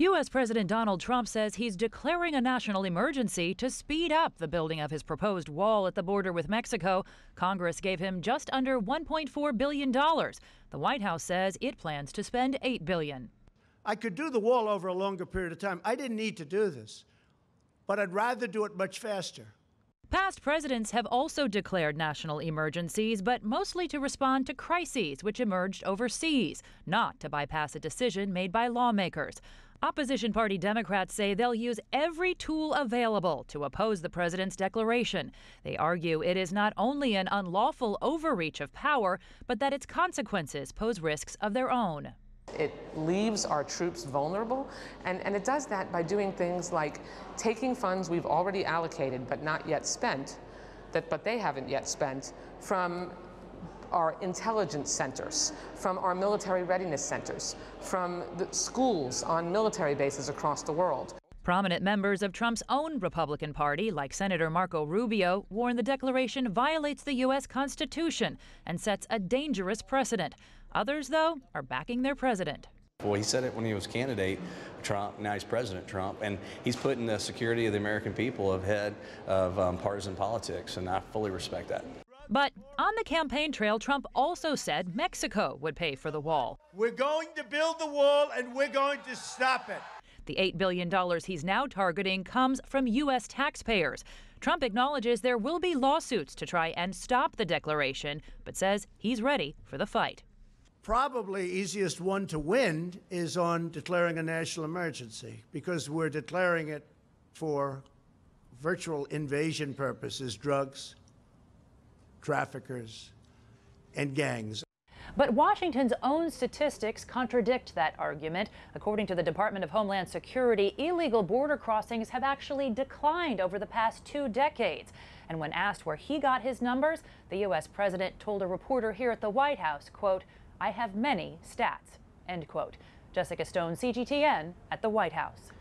U.S. President Donald Trump says he's declaring a national emergency to speed up the building of his proposed wall at the border with Mexico. Congress gave him just under $1.4 billion. The White House says it plans to spend $8 billion. I could do the wall over a longer period of time. I didn't need to do this, but I'd rather do it much faster. Past presidents have also declared national emergencies, but mostly to respond to crises which emerged overseas, not to bypass a decision made by lawmakers. Opposition party Democrats say they'll use every tool available to oppose the president's declaration. They argue it is not only an unlawful overreach of power, but that its consequences pose risks of their own. It leaves our troops vulnerable, and it does that by doing things like taking funds we've already allocated but not yet spent, but they haven't yet spent, from our intelligence centers, from our military readiness centers, from the schools on military bases across the world. Prominent members of Trump's own Republican Party, like Senator Marco Rubio, warn the declaration violates the U.S. Constitution and sets a dangerous precedent. Others, though, are backing their president. Well, he said it when he was candidate Trump, now he's President Trump, and he's putting the security of the American people ahead of partisan politics, and I fully respect that. But on the campaign trail, Trump also said Mexico would pay for the wall. We're going to build the wall, and we're going to stop it. The $8 billion he's now targeting comes from U.S. taxpayers. Trump acknowledges there will be lawsuits to try and stop the declaration, but says he's ready for the fight. Probably easiest one to win is on declaring a national emergency, because we're declaring it for virtual invasion purposes, drugs, traffickers, and gangs. But Washington's own statistics contradict that argument. According to the Department of Homeland Security, illegal border crossings have actually declined over the past 2 decades. And when asked where he got his numbers, the U.S. president told a reporter here at the White House, quote, "I have many stats," end quote. Jessica Stone, CGTN, at the White House.